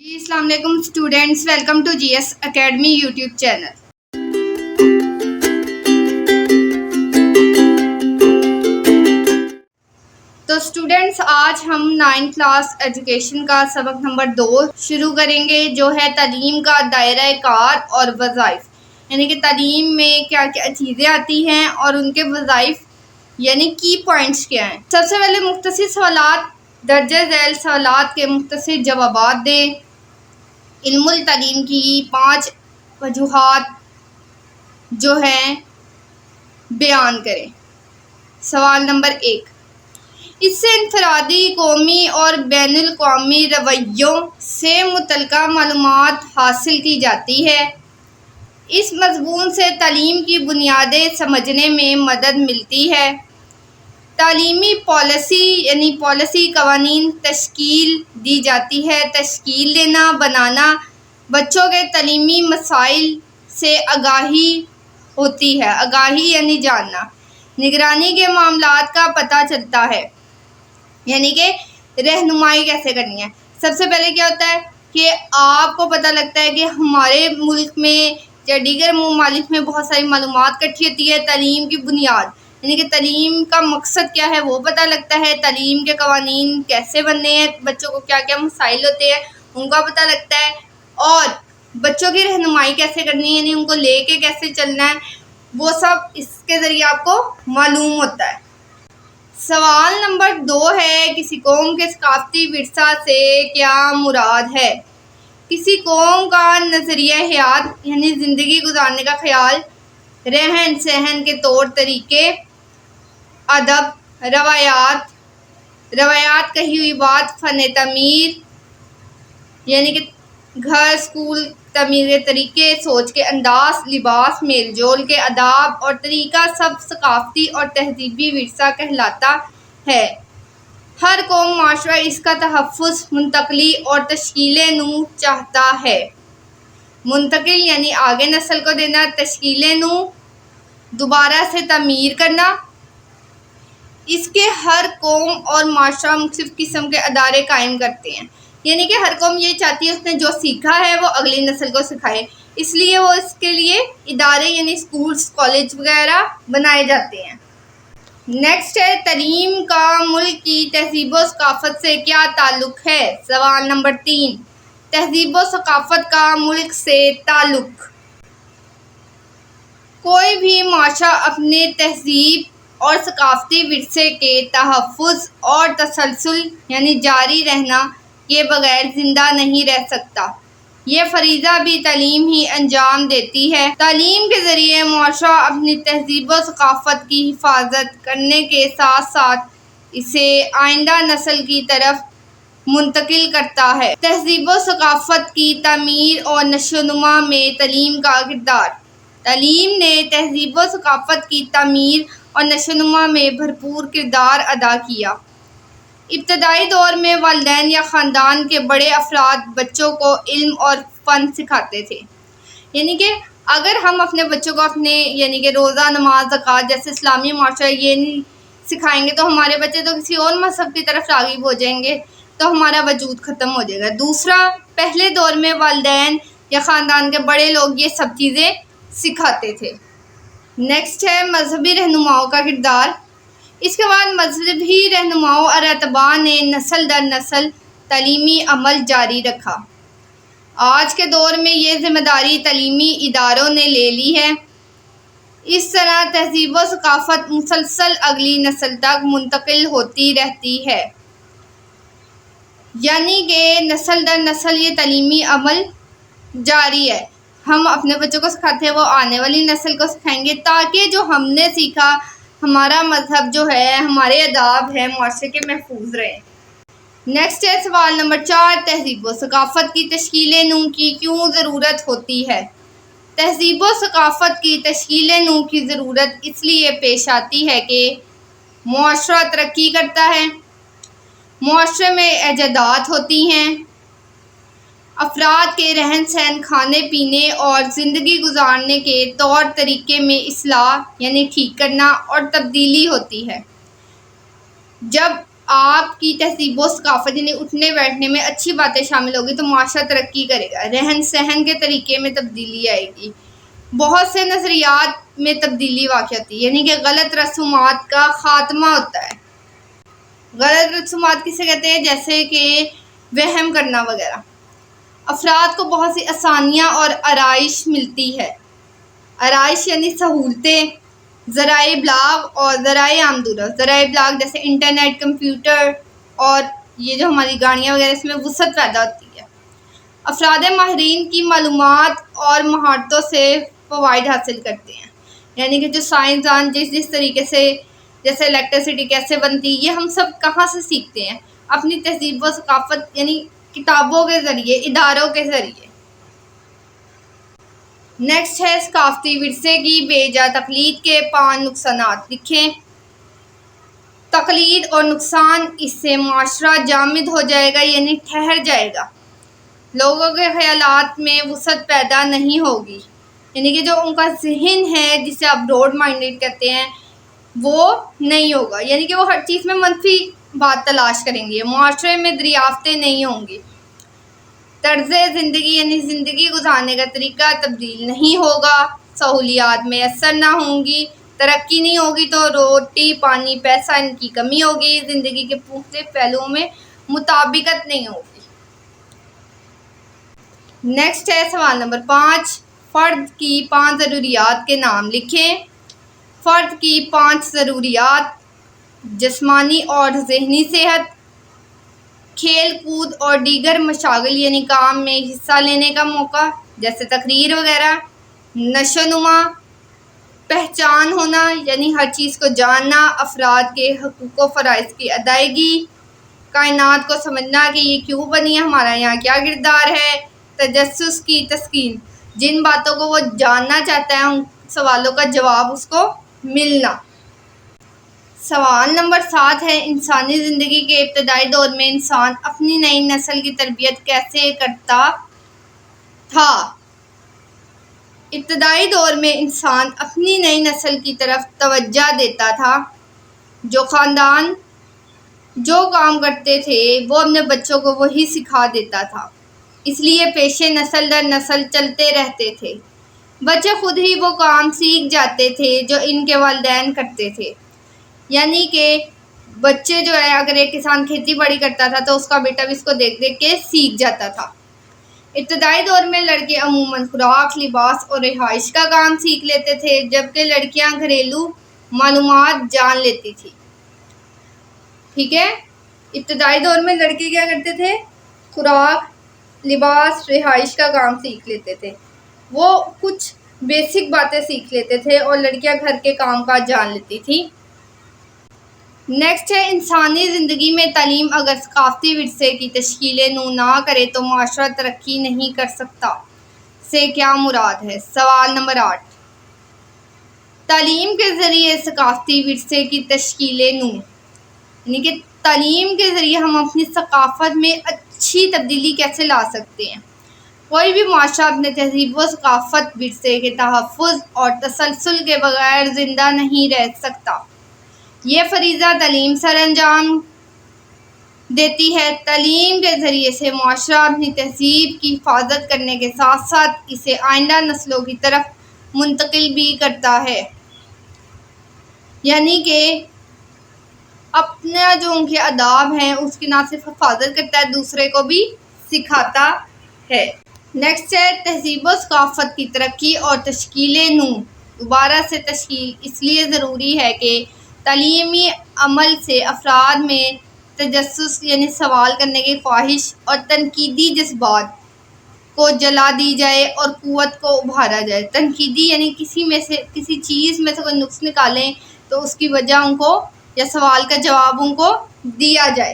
جی السلام علیکم students, welcome to G S academy YouTube channel. تو اسٹوڈینٹس، آج ہم 9th کلاس ایجوکیشن کا سبق نمبر 2 شروع کریں گے، جو ہے تعلیم کا دائرہ کار اور وظائف، یعنی کہ تعلیم میں کیا کیا چیزیں آتی ہیں اور ان کے وظائف یعنی کی پوائنٹس کیا ہیں۔ سب سے پہلے مختصر سوالات، درجہ ذیل سوالات کے مختصر جوابات دیں۔ علم التعلیم کی 5 وجوہات جو ہیں بیان کریں۔ سوال نمبر 1، اس سے انفرادی، قومی اور بین الاقوامی رویوں سے متعلقہ معلومات حاصل کی جاتی ہے۔ اس مضمون سے تعلیم کی بنیادیں سمجھنے میں مدد ملتی ہے۔ تعلیمی پالیسی یعنی پالیسی قوانین تشکیل دی جاتی ہے۔ تشکیل دینا، بنانا، بچوں کے تعلیمی مسائل سے آگاہی ہوتی ہے۔ آگاہی یعنی جاننا۔ نگرانی کے معاملات کا پتہ چلتا ہے، یعنی کہ رہنمائی کیسے کرنی ہے۔ سب سے پہلے کیا ہوتا ہے کہ آپ کو پتہ لگتا ہے کہ ہمارے ملک میں یا دیگر ممالک میں بہت ساری معلومات اکٹھی ہوتی ہے۔ تعلیم کی بنیاد یعنی کہ تعلیم کا مقصد کیا ہے وہ پتہ لگتا ہے۔ تعلیم کے قوانین کیسے بننے ہیں، بچوں کو کیا کیا مسائل ہوتے ہیں ان کا پتہ لگتا ہے، اور بچوں کی رہنمائی کیسے کرنی ہے، یعنی ان کو لے کے کیسے چلنا ہے، وہ سب اس کے ذریعے آپ کو معلوم ہوتا ہے۔ سوال نمبر 2 ہے، کسی قوم کے ثقافتی ورثہ سے کیا مراد ہے؟ کسی قوم کا نظریہ حیات یعنی زندگی گزارنے کا خیال، رہن سہن کے طور طریقے، ادب، روایات کہی ہوئی بات، فن تعمیر یعنی کہ گھر، اسکول، تعمیر کے طریقے، سوچ کے انداز، لباس، میل جول کے آداب اور طریقہ سب ثقافتی اور تہذیبی ورثہ کہلاتا ہے۔ ہر قوم معاشرہ اس کا تحفظ، منتقلی اور تشکیل نو چاہتا ہے۔ منتقل یعنی آگے نسل کو دینا، تشکیل نو دوبارہ سے تعمیر کرنا۔ اس کے ہر قوم اور معاشرہ مختلف قسم کے ادارے قائم کرتے ہیں، یعنی کہ ہر قوم یہ چاہتی ہے اس نے جو سیکھا ہے وہ اگلی نسل کو سکھائے، اس لیے وہ اس کے لیے ادارے یعنی اسکولز، کالج وغیرہ بنائے جاتے ہیں۔ نیکسٹ ہے، تعلیم کا ملک کی تہذیب و ثقافت سے کیا تعلق ہے؟ سوال نمبر 3، تہذیب و ثقافت کا ملک سے تعلق۔ کوئی بھی معاشرہ اپنے تہذیب اور ثقافتی ورثے کے تحفظ اور تسلسل یعنی جاری رہنا کے بغیر زندہ نہیں رہ سکتا۔ یہ فریضہ بھی تعلیم ہی انجام دیتی ہے۔ تعلیم کے ذریعے معاشرہ اپنی تہذیب و ثقافت کی حفاظت کرنے کے ساتھ ساتھ اسے آئندہ نسل کی طرف منتقل کرتا ہے۔ تہذیب و ثقافت کی تعمیر اور نشو و نما میں تعلیم کا کردار۔ تعلیم نے تہذیب و ثقافت کی تعمیر اور نشو و نما میں بھرپور کردار ادا کیا۔ ابتدائی دور میں والدین یا خاندان کے بڑے افراد بچوں کو علم اور فن سکھاتے تھے، یعنی کہ اگر ہم اپنے بچوں کو اپنے یعنی کہ روزہ، نماز، زکوٰۃ جیسے اسلامی معاشرہ یہ نہیں سکھائیں گے تو ہمارے بچے تو کسی اور مذہب کی طرف راغب ہو جائیں گے، تو ہمارا وجود ختم ہو جائے گا۔ دوسرا، پہلے دور میں والدین یا خاندان کے بڑے لوگ یہ سب چیزیں سکھاتے تھے۔ نیکسٹ ہے، مذہبی رہنماؤں کا کردار۔ اس کے بعد مذہبی رہنماؤں اور اتباع نے نسل در نسل تعلیمی عمل جاری رکھا۔ آج کے دور میں یہ ذمہ داری تعلیمی اداروں نے لے لی ہے۔ اس طرح تہذیب و ثقافت مسلسل اگلی نسل تک منتقل ہوتی رہتی ہے، یعنی کہ نسل در نسل یہ تعلیمی عمل جاری ہے۔ ہم اپنے بچوں کو سکھاتے ہیں، وہ آنے والی نسل کو سکھائیں گے، تاکہ جو ہم نے سیکھا، ہمارا مذہب جو ہے، ہمارے آداب ہیں، معاشرے کے محفوظ رہیں۔ نیکسٹ ہے سوال نمبر 4، تہذیب و ثقافت کی تشکیل نو کی کیوں ضرورت ہوتی ہے؟ تہذیب و ثقافت کی تشکیل نو کی ضرورت اس لیے پیش آتی ہے کہ معاشرہ ترقی کرتا ہے، معاشرے میں ایجادات ہوتی ہیں، افراد کے رہن سہن، کھانے پینے اور زندگی گزارنے کے طور طریقے میں اصلاح یعنی ٹھیک کرنا اور تبدیلی ہوتی ہے۔ جب آپ کی تہذیب و ثقافت یعنی اٹھنے بیٹھنے میں اچھی باتیں شامل ہوگی تو معاشرہ ترقی کرے گا، رہن سہن کے طریقے میں تبدیلی آئے گی، بہت سے نظریات میں تبدیلی واقع ہوتی ہے، یعنی کہ غلط رسومات کا خاتمہ ہوتا ہے۔ غلط رسومات کسے کہتے ہیں؟ جیسے کہ وہم کرنا وغیرہ۔ افراد کو بہت سی آسانیاں اور آرائش ملتی ہے۔ آرائش یعنی سہولتیں، ذرائع ابلاغ اور ذرائع آمد و رفت۔ ذرائع ابلاغ جیسے انٹرنیٹ، کمپیوٹر اور یہ جو ہماری گاڑیاں وغیرہ، اس میں وسعت پیدا ہوتی ہے۔ افراد ماہرین کی معلومات اور مہارتوں سے فوائد حاصل کرتے ہیں، یعنی کہ جو سائنسدان جس طریقے سے، جیسے الیکٹریسٹی کیسے بنتی، یہ ہم سب کہاں سے سیکھتے ہیں؟ اپنی تہذیب و ثقافت یعنی کتابوں کے ذریعے، اداروں کے ذریعے۔ نیکسٹ ہے ثقافتی ورثے کی بے جا تقلید کے 5 نقصانات لکھیں۔ تقلید اور نقصان: اس سے معاشرہ جامد ہو جائے گا یعنی ٹھہر جائے گا، لوگوں کے خیالات میں وسعت پیدا نہیں ہوگی، یعنی کہ جو ان کا ذہن ہے جسے آپ براڈ مائنڈیڈ کہتے ہیں وہ نہیں ہوگا، یعنی کہ وہ ہر چیز میں منفی بات تلاش کریں گے، معاشرے میں دریافتیں نہیں ہوں گی، طرز زندگی یعنی زندگی گزارنے کا طریقہ تبدیل نہیں ہوگا، سہولیات میسر نہ ہوں گی، ترقی نہیں ہوگی تو روٹی پانی پیسہ ان کی کمی ہوگی، زندگی کے مختلف پہلوؤں میں مطابقت نہیں ہوگی۔ نیکسٹ ہے سوال نمبر 5، فرد کی 5 ضروریات کے نام لکھیں۔ فرد کی 5 ضروریات: جسمانی اور ذہنی صحت، کھیل کود اور دیگر مشاغل یعنی کام میں حصہ لینے کا موقع جیسے تقریر وغیرہ، نشو و نما، پہچان ہونا یعنی ہر چیز کو جاننا، افراد کے حقوق و فرائض کی ادائیگی، کائنات کو سمجھنا کہ یہ کیوں بنی ہے، ہمارا یہاں کیا کردار ہے، تجسس کی تسکین، جن باتوں کو وہ جاننا چاہتا ہے ان سوالوں کا جواب اس کو ملنا۔ سوال نمبر 7 ہے، انسانی زندگی کے ابتدائی دور میں انسان اپنی نئی نسل کی تربیت کیسے کرتا تھا؟ ابتدائی دور میں انسان اپنی نئی نسل کی طرف توجہ دیتا تھا، جو خاندان جو کام کرتے تھے وہ اپنے بچوں کو وہی سکھا دیتا تھا، اس لیے پیشے نسل در نسل چلتے رہتے تھے، بچے خود ہی وہ کام سیکھ جاتے تھے جو ان کے والدین کرتے تھے، یعنی کہ بچے جو ہے اگر ایک کسان کھیتی باڑی کرتا تھا تو اس کا بیٹا بھی اس کو دیکھ دیکھ کے سیکھ جاتا تھا۔ ابتدائی دور میں لڑکے عموماً خوراک، لباس اور رہائش کا کام سیکھ لیتے تھے، جبکہ لڑکیاں گھریلو معلومات جان لیتی تھی۔ ٹھیک ہے، ابتدائی دور میں لڑکے کیا کرتے تھے؟ خوراک، لباس، رہائش کا کام سیکھ لیتے تھے، وہ کچھ بیسک باتیں سیکھ لیتے تھے، اور لڑکیاں گھر کے کام کاج جان لیتی تھی۔ نیکسٹ ہے، انسانی زندگی میں تعلیم اگر ثقافتی ورثے کی تشکیل نو نہ کرے تو معاشرہ ترقی نہیں کر سکتا سے کیا مراد ہے؟ سوال نمبر 8، تعلیم کے ذریعے ثقافتی ورثے کی تشکیل نو، یعنی کہ تعلیم کے ذریعے ہم اپنی ثقافت میں اچھی تبدیلی کیسے لا سکتے ہیں؟ کوئی بھی معاشرہ اپنے تہذیب و ثقافت ورثے کے تحفظ اور تسلسل کے بغیر زندہ نہیں رہ سکتا، یہ فریضہ تعلیم سر انجام دیتی ہے۔ تعلیم کے ذریعے سے معاشرہ اپنی تہذیب کی حفاظت کرنے کے ساتھ ساتھ اسے آئندہ نسلوں کی طرف منتقل بھی کرتا ہے، یعنی کہ اپنا جو ان کے آداب ہیں اس کی نہ صرف حفاظت کرتا ہے، دوسرے کو بھی سکھاتا ہے۔ نیکسٹ ہے، تہذیب و ثقافت کی ترقی اور تشکیل نو، دوبارہ سے تشکیل اس لیے ضروری ہے کہ تعلیمی عمل سے افراد میں تجسس یعنی سوال کرنے کی خواہش اور تنقیدی جذبات کو جلا دی جائے اور قوت کو ابھارا جائے۔ تنقیدی یعنی کسی چیز میں سے کوئی نقص نکالیں تو اس کی وجہ ان کو یا سوال کا جواب ان کو دیا جائے۔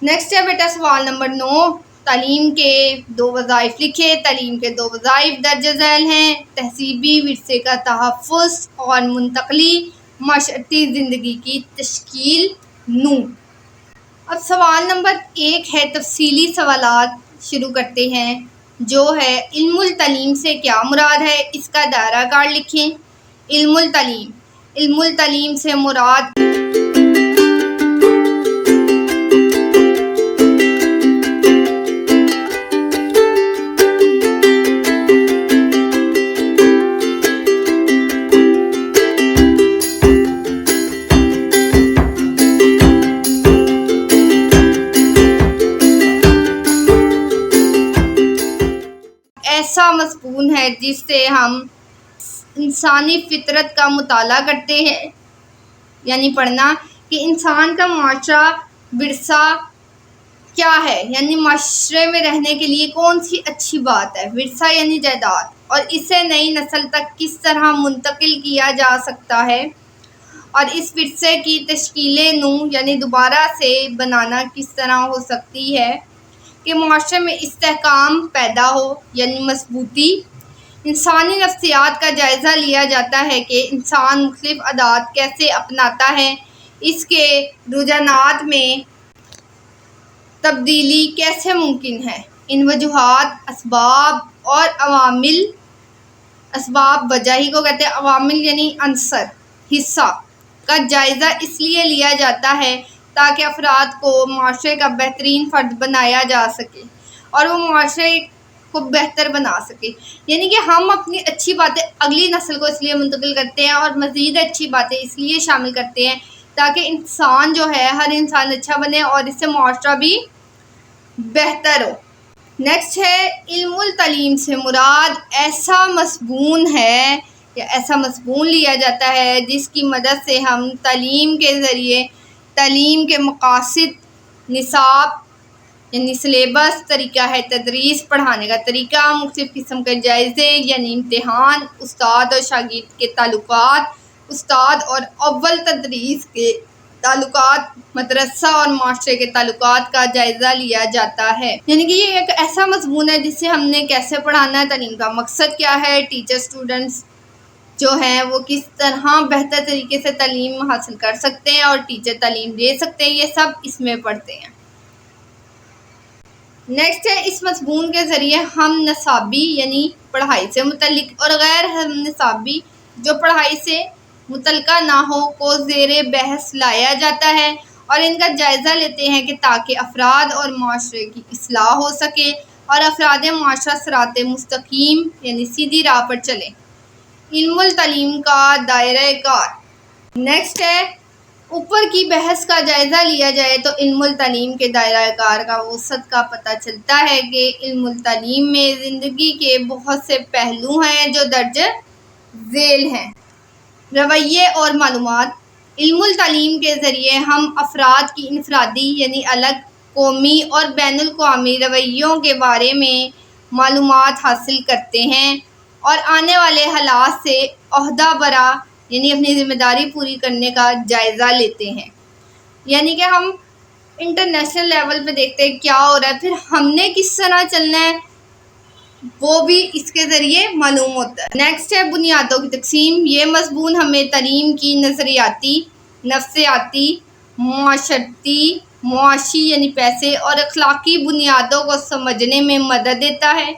نیکسٹ ہے بیٹا سوال نمبر 9، تعلیم کے 2 وظائف لکھے۔ تعلیم کے 2 وظائف درج ذیل ہیں، تہذیبی ورثے کا تحفظ اور منتقلی، معاشرتی زندگی کی تشکیل نو۔ اب سوال نمبر 1 ہے، تفصیلی سوالات شروع کرتے ہیں، جو ہے علم التعلیم سے کیا مراد ہے؟ اس کا دائرہ کار لکھیں۔ علم التعلیم، علم التعلیم سے مراد ایسا مضمون ہے جس سے ہم انسانی فطرت کا مطالعہ کرتے ہیں، یعنی پڑھنا کہ انسان کا معاشرہ ورثہ کیا ہے، یعنی معاشرے میں رہنے کے لیے کون سی اچھی بات ہے، ورثہ یعنی جائیداد، اور اسے نئی نسل تک کس طرح منتقل کیا جا سکتا ہے، اور اس ورثے کی تشکیل نو یعنی دوبارہ سے بنانا کس طرح ہو سکتی ہے کہ معاشرے میں استحکام پیدا ہو، یعنی مضبوطی۔ انسانی نفسیات کا جائزہ لیا جاتا ہے کہ انسان مختلف عادات کیسے اپناتا ہے، اس کے رجحانات میں تبدیلی کیسے ممکن ہے، ان وجوہات، اسباب اور عوامل، اسباب وجہ ہی کو کہتے ہیں، عوامل یعنی عنصر، حصہ کا جائزہ اس لیے لیا جاتا ہے تاکہ افراد کو معاشرے کا بہترین فرد بنایا جا سکے اور وہ معاشرے کو بہتر بنا سکے، یعنی کہ ہم اپنی اچھی باتیں اگلی نسل کو اس لیے منتقل کرتے ہیں اور مزید اچھی باتیں اس لیے شامل کرتے ہیں تاکہ انسان جو ہے، ہر انسان اچھا بنے اور اس سے معاشرہ بھی بہتر ہو۔ نیکسٹ ہے علم التعلیم سے مراد ایسا مضمون ہے یا ایسا مضمون لیا جاتا ہے جس کی مدد سے ہم تعلیم کے ذریعے تعلیم کے مقاصد، نصاب یعنی سلیبس، طریقہ ہے تدریس، پڑھانے کا طریقہ، مختلف قسم کے جائزے یعنی امتحان، استاد اور شاگرد کے تعلقات، استاد اور اول تدریس کے تعلقات، مدرسہ اور معاشرے کے تعلقات کا جائزہ لیا جاتا ہے، یعنی کہ یہ ایک ایسا مضمون ہے جس سے ہم نے کیسے پڑھانا ہے، تعلیم کا مقصد کیا ہے، ٹیچر اسٹوڈنٹس جو ہیں وہ کس طرح بہتر طریقے سے تعلیم حاصل کر سکتے ہیں اور ٹیچر تعلیم دے سکتے ہیں، یہ سب اس میں پڑھتے ہیں۔ نیکسٹ ہے اس مضمون کے ذریعے ہم نصابی یعنی پڑھائی سے متعلق اور غیر ہم نصابی جو پڑھائی سے متعلقہ نہ ہو کو زیر بحث لایا جاتا ہے اور ان کا جائزہ لیتے ہیں کہ تاکہ افراد اور معاشرے کی اصلاح ہو سکے اور افراد معاشرہ صراط مستقیم یعنی سیدھی راہ پر چلیں۔ علم التعلیم کا دائرہ کار۔ نیکسٹ ہے اوپر کی بحث کا جائزہ لیا جائے تو علم التعلیم کے دائرہ کار کا وسعت کا پتہ چلتا ہے کہ علم التعلیم میں زندگی کے بہت سے پہلو ہیں جو درج ذیل ہیں۔ رویے اور معلومات۔ علم التعلیم کے ذریعے ہم افراد کی انفرادی یعنی الگ، قومی اور بین الاقوامی رویوں کے بارے میں معلومات حاصل کرتے ہیں اور آنے والے حالات سے عہدہ برا یعنی اپنی ذمہ داری پوری کرنے کا جائزہ لیتے ہیں، یعنی کہ ہم انٹرنیشنل لیول پہ دیکھتے ہیں کیا ہو رہا ہے، پھر ہم نے کس طرح چلنا ہے وہ بھی اس کے ذریعے معلوم ہوتا ہے۔ نیکسٹ ہے بنیادوں کی تقسیم۔ یہ مضمون ہمیں تعلیم کی نظریاتی، نفسیاتی، معاشرتی، معاشی یعنی پیسے اور اخلاقی بنیادوں کو سمجھنے میں مدد دیتا ہے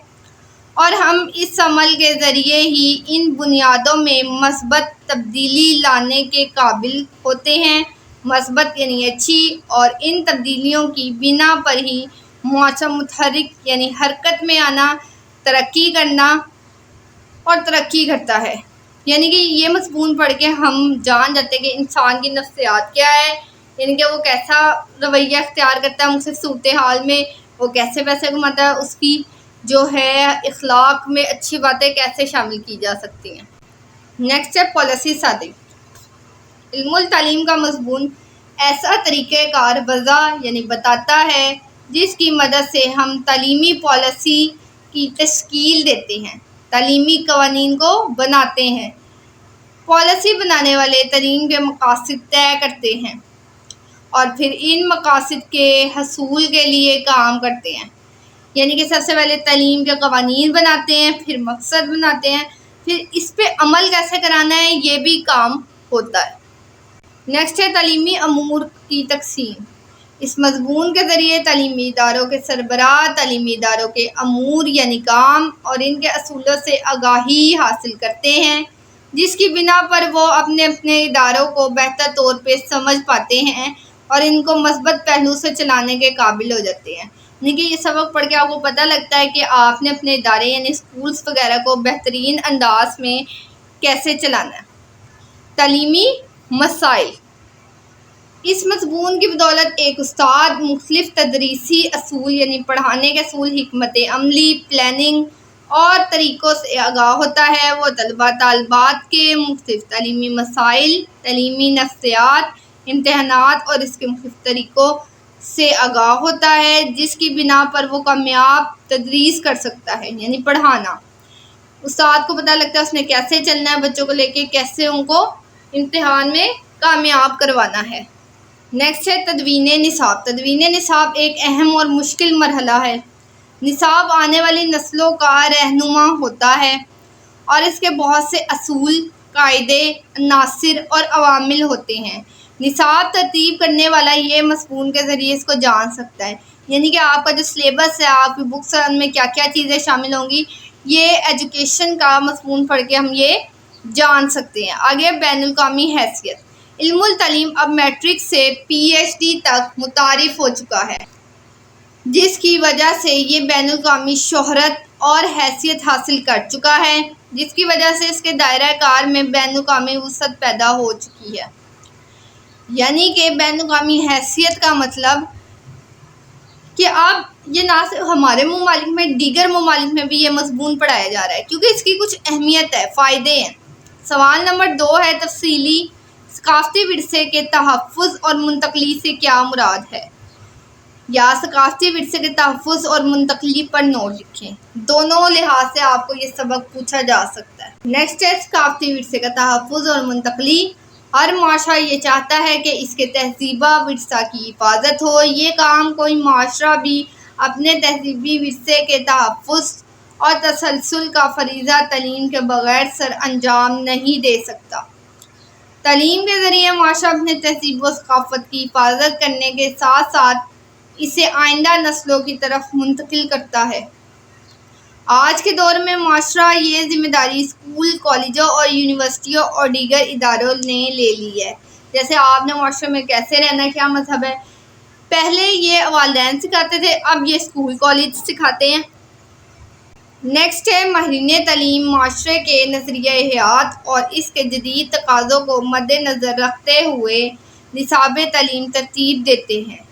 اور ہم اس عمل کے ذریعے ہی ان بنیادوں میں مثبت تبدیلی لانے کے قابل ہوتے ہیں۔ مثبت یعنی اچھی، اور ان تبدیلیوں کی بنا پر ہی معاشرہ متحرک یعنی حرکت میں آنا، ترقی کرنا اور ترقی کرتا ہے، یعنی کہ یہ مضمون پڑھ کے ہم جان جاتے ہیں کہ انسان کی نفسیات کیا ہے، یعنی کہ وہ کیسا رویہ اختیار کرتا ہے مختلف صورتحال میں، وہ کیسے پیسے کماتا ہے، اس کی جو ہے اخلاق میں اچھی باتیں کیسے شامل کی جا سکتی ہیں۔ نیکسٹ ہے پالیسی سازی۔ علم التعلیم کا مضمون ایسا طریقہ کار وضع یعنی بتاتا ہے جس کی مدد سے ہم تعلیمی پالیسی کی تشکیل دیتے ہیں، تعلیمی قوانین کو بناتے ہیں۔ پالیسی بنانے والے تعلیم کے مقاصد طے کرتے ہیں اور پھر ان مقاصد کے حصول کے لیے کام کرتے ہیں، یعنی کہ سب سے پہلے تعلیم کے قوانین بناتے ہیں، پھر مقصد بناتے ہیں، پھر اس پہ عمل کیسے کرانا ہے یہ بھی کام ہوتا ہے۔ نیکسٹ ہے تعلیمی امور کی تقسیم۔ اس مضمون کے ذریعے تعلیمی اداروں کے سربراہ تعلیمی اداروں کے امور یعنی کام اور ان کے اصولوں سے آگاہی حاصل کرتے ہیں جس کی بنا پر وہ اپنے اداروں کو بہتر طور پہ سمجھ پاتے ہیں اور ان کو مثبت پہلو سے چلانے کے قابل ہو جاتے ہیں، یعنی کہ یہ سبق پڑھ کے آپ کو پتہ لگتا ہے کہ آپ نے اپنے ادارے یعنی اسکولز وغیرہ کو بہترین انداز میں کیسے چلانا ہے۔ تعلیمی مسائل۔ اس مضمون کی بدولت ایک استاد مختلف تدریسی اصول یعنی پڑھانے کے اصول، حکمت عملی، پلاننگ اور طریقوں سے آگاہ ہوتا ہے، وہ طلبہ طالبات کے مختلف تعلیمی مسائل، تعلیمی نفسیات، امتحانات اور اس کے مختلف طریقوں سے آگاہ ہوتا ہے، جس کی بنا پر وہ کامیاب تدریس کر سکتا ہے، یعنی پڑھانا۔ استاد کو پتہ لگتا ہے اس نے کیسے چلنا ہے بچوں کو لے کے، کیسے ان کو امتحان میں کامیاب کروانا ہے۔ نیکسٹ ہے تدوین نصاب۔ تدوین نصاب ایک اہم اور مشکل مرحلہ ہے۔ نصاب آنے والی نسلوں کا رہنما ہوتا ہے اور اس کے بہت سے اصول، قاعدے، عناصر اور عوامل ہوتے ہیں۔ نصاب ترتیب کرنے والا یہ مضمون کے ذریعے اس کو جان سکتا ہے، یعنی کہ آپ کا جو سلیبس ہے، آپ کی بکس میں کیا کیا چیزیں شامل ہوں گی، یہ ایجوکیشن کا مضمون پڑھ کے ہم یہ جان سکتے ہیں۔ آگے بین الاقوامی حیثیت۔ علم التعلیم اب میٹرک سے پی ایچ ڈی تک متعارف ہو چکا ہے، جس کی وجہ سے یہ بین الاقوامی شہرت اور حیثیت حاصل کر چکا ہے، جس کی وجہ سے اس کے دائرہ کار میں بین الاقوامی وسعت پیدا ہو چکی ہے۔ یعنی کہ بین الاقوامی حیثیت کا مطلب کہ اب یہ نہ صرف ہمارے ممالک میں، دیگر ممالک میں بھی یہ مضمون پڑھایا جا رہا ہے، کیونکہ اس کی کچھ اہمیت ہے، فائدے ہیں۔ سوال نمبر 2 ہے، تفصیلی ثقافتی ورثے کے تحفظ اور منتقلی سے کیا مراد ہے؟ یا ثقافتی ورثے کے تحفظ اور منتقلی پر نوٹ لکھیں۔ دونوں لحاظ سے آپ کو یہ سبق پوچھا جا سکتا ہے۔ نیکسٹ ہے ثقافتی ورثے کا تحفظ اور منتقلی۔ ہر معاشرہ یہ چاہتا ہے کہ اس کے تہذیبہ ورثہ کی حفاظت ہو۔ یہ کام کوئی معاشرہ بھی اپنے تہذیبی ورثے کے تحفظ اور تسلسل کا فریضہ تعلیم کے بغیر سر انجام نہیں دے سکتا۔ تعلیم کے ذریعے معاشرہ اپنے تہذیب و ثقافت کی حفاظت کرنے کے ساتھ ساتھ اسے آئندہ نسلوں کی طرف منتقل کرتا ہے۔ آج کے دور میں معاشرہ یہ ذمہ داری اسکول، کالجوں اور یونیورسٹیوں اور دیگر اداروں نے لے لی ہے۔ جیسے آپ نے معاشرے میں کیسے رہنا ہے، کیا مذہب ہے، پہلے یہ والدین سکھاتے تھے، اب یہ اسکول کالج سکھاتے ہیں۔ نیکسٹ ہے ماہرین تعلیم معاشرے کے نظریہ حیات اور اس کے جدید تقاضوں کو مد نظر رکھتے ہوئے نصاب تعلیم ترتیب دیتے ہیں۔